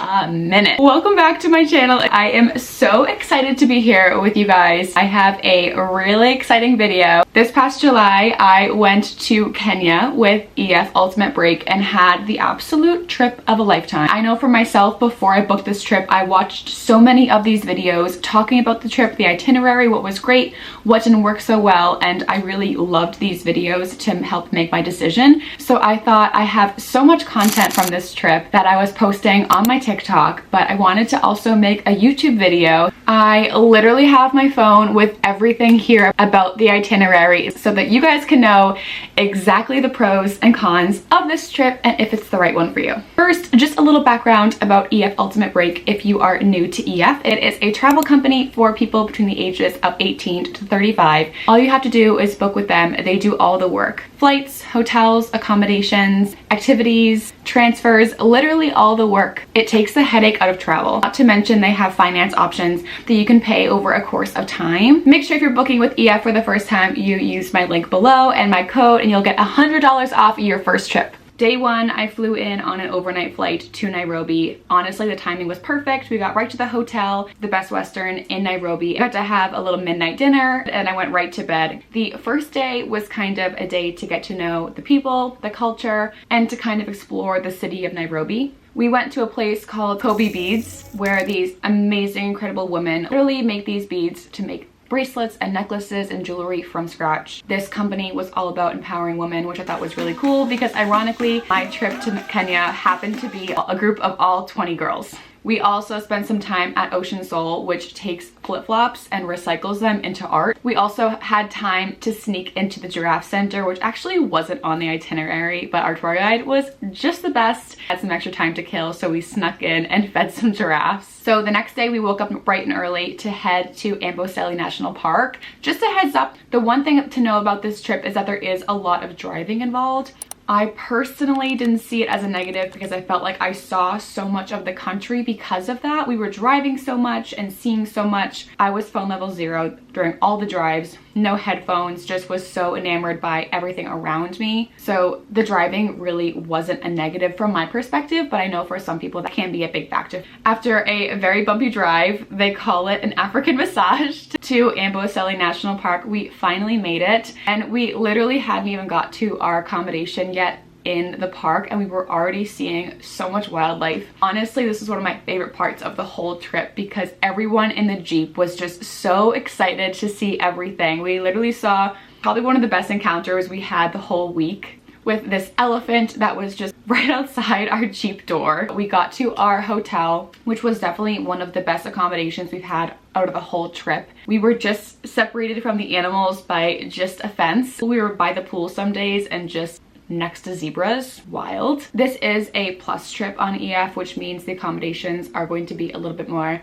a minute. Welcome back to my channel. I am so excited to be here with you guys. I have a really exciting video. This past July, I went to Kenya with EF Ultimate Break and had the absolute trip of a lifetime. I know for myself, before I booked this trip, I watched so many of these videos talking about the trip, the itinerary, what was great, what didn't work so well, and I really loved these videos to help make my decision. So I thought I have so much content from this trip that I was posting on my TikTok, but I wanted to also make a YouTube video. I literally have my phone with everything here about the itinerary so that you guys can know exactly the pros and cons of this trip and if it's the right one for you. First, just a little background about EF Ultimate Break if you are new to EF. It is a travel company for people between the ages of 18 to 35. All you have to do is book with them. They do all the work. Flights, hotels, accommodations, activities, transfers, literally all the work. It takes the headache out of travel. Not to mention they have finance options that you can pay over a course of time. Make sure if you're booking with EF for the first time, you use my link below and my code and you'll get $100 off your first trip. Day one, I flew in on an overnight flight to Nairobi. Honestly, the timing was perfect. We got right to the hotel, the Best Western in Nairobi. I got to have a little midnight dinner and I went right to bed. The first day was kind of a day to get to know the people, the culture, and to kind of explore the city of Nairobi. We went to a place called Kobe Beads, where these amazing, incredible women literally make these beads to make bracelets and necklaces and jewelry from scratch. This company was all about empowering women, which I thought was really cool because ironically, my trip to Kenya happened to be a group of all 20 girls. We also spent some time at Ocean Soul, which takes flip-flops and recycles them into art. We also had time to sneak into the giraffe center, which actually wasn't on the itinerary, but our tour guide was just the best. Had some extra time to kill, so we snuck in and fed some giraffes. So the next day we woke up bright and early to head to Amboseli National Park. Just a heads up, the one thing to know about this trip is that there is a lot of driving involved. I personally didn't see it as a negative because I felt like I saw so much of the country because of that. We were driving so much and seeing so much. I was phone level 0 during all the drives, no headphones, just was so enamored by everything around me. So the driving really wasn't a negative from my perspective, but I know for some people that can be a big factor. After a very bumpy drive, they call it an African massage, to Amboseli National Park, we finally made it. And we literally hadn't even got to our accommodation yet in the park and we were already seeing so much wildlife. Honestly, this is one of my favorite parts of the whole trip because everyone in the Jeep was just so excited to see everything. We literally saw probably one of the best encounters we had the whole week with this elephant that was just right outside our Jeep door. We got to our hotel, which was definitely one of the best accommodations we've had out of the whole trip. We were just separated from the animals by just a fence. We were by the pool some days and just next to zebras. Wild. This is a plus trip on EF, which means the accommodations are going to be a little bit more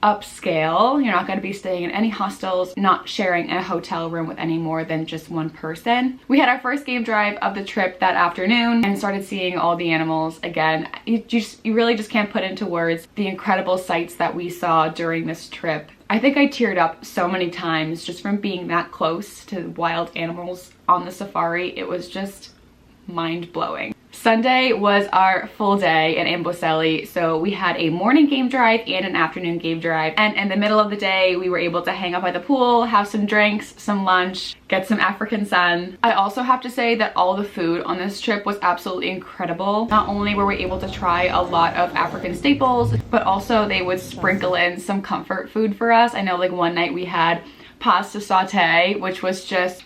upscale. You're not going to be staying in any hostels, not sharing a hotel room with any more than just one person. We had our first game drive of the trip that afternoon and started seeing all the animals again. You really just can't put into words the incredible sights that we saw during this trip. I think I teared up so many times just from being that close to wild animals on the safari. It was just mind-blowing. Sunday was our full day in Amboseli, so we had a morning game drive and an afternoon game drive, and in the middle of the day we were able to hang out by the pool, have some drinks, some lunch, get some African sun. I also have to say that all the food on this trip was absolutely incredible. Not only were we able to try a lot of African staples, but also they would sprinkle in some comfort food for us. I know like one night we had pasta saute, which was just,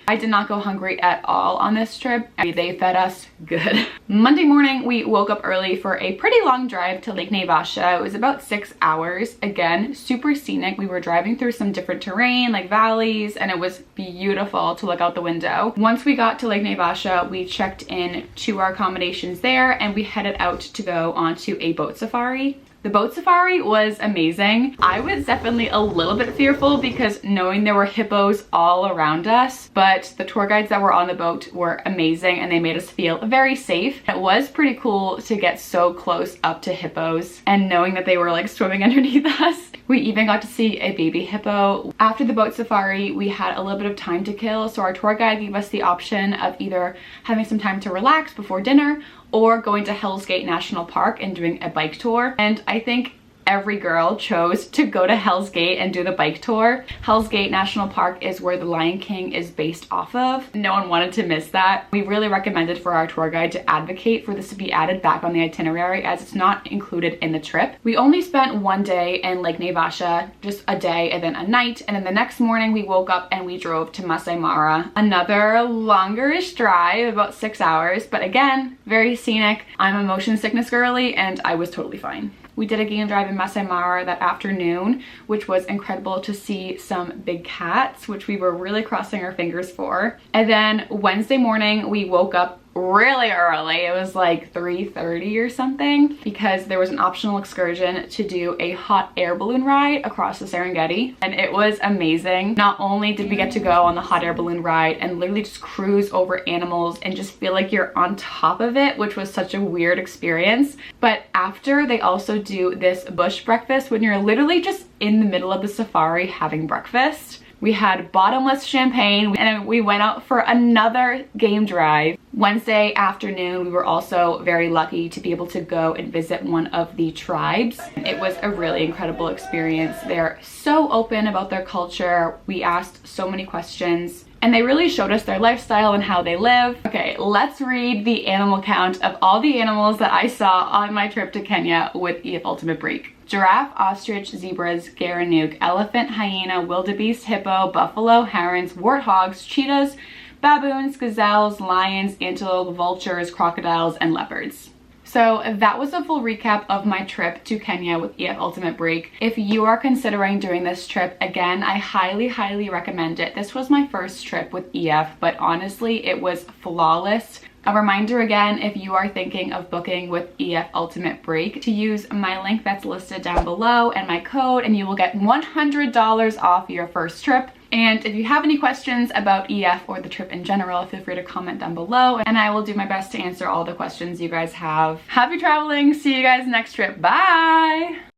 I did not go hungry at all on this trip. They fed us good. Monday morning, we woke up early for a pretty long drive to Lake Naivasha. It was about 6 hours. Again, super scenic. We were driving through some different terrain, like valleys, and it was beautiful to look out the window. Once we got to Lake Naivasha, we checked in to our accommodations there and we headed out to go onto a boat safari. The boat safari was amazing. I was definitely a little bit fearful because knowing there were hippos all around us, but the tour guides that were on the boat were amazing and they made us feel very safe. It was pretty cool to get so close up to hippos and knowing that they were like swimming underneath us. We even got to see a baby hippo. After the boat safari, we had a little bit of time to kill, so our tour guide gave us the option of either having some time to relax before dinner or going to Hell's Gate National Park and doing a bike tour. And I think every girl chose to go to Hell's Gate and do the bike tour. Hell's Gate National Park is where the Lion King is based off of. No one wanted to miss that. We really recommended for our tour guide to advocate for this to be added back on the itinerary, as it's not included in the trip. We only spent one day in Lake Naivasha, just a day and then a night, and then the next morning we woke up and we drove to Masai Mara. Another longer-ish drive, about 6 hours, but again, very scenic. I'm a motion sickness girly and I was totally fine. We did a game drive in Masai Mara that afternoon, which was incredible to see some big cats, which we were really crossing our fingers for. And then Wednesday morning, we woke up really early. It was like 3:30 or something, because there was an optional excursion to do a hot air balloon ride across the Serengeti, and it was amazing. Not only did we get to go on the hot air balloon ride and literally just cruise over animals and just feel like you're on top of it, which was such a weird experience, but after they also do this bush breakfast when you're literally just in the middle of the safari having breakfast. We had bottomless champagne, and we went out for another game drive. Wednesday afternoon, we were also very lucky to be able to go and visit one of the tribes. It was a really incredible experience. They're so open about their culture. We asked so many questions, and they really showed us their lifestyle and how they live. Okay, let's read the animal count of all the animals that I saw on my trip to Kenya with EF Ultimate Break. Giraffe, ostrich, zebras, geranuk, elephant, hyena, wildebeest, hippo, buffalo, herons, warthogs, cheetahs, baboons, gazelles, lions, antelope, vultures, crocodiles, and leopards. So that was a full recap of my trip to Kenya with EF Ultimate Break. If you are considering doing this trip, again, I highly recommend it. This was my first trip with EF, but honestly, it was flawless. A reminder again, if you are thinking of booking with EF Ultimate Break, to use my link that's listed down below and my code, and you will get $100 off your first trip. And if you have any questions about EF or the trip in general, feel free to comment down below, and I will do my best to answer all the questions you guys have. Happy traveling! See you guys next trip. Bye!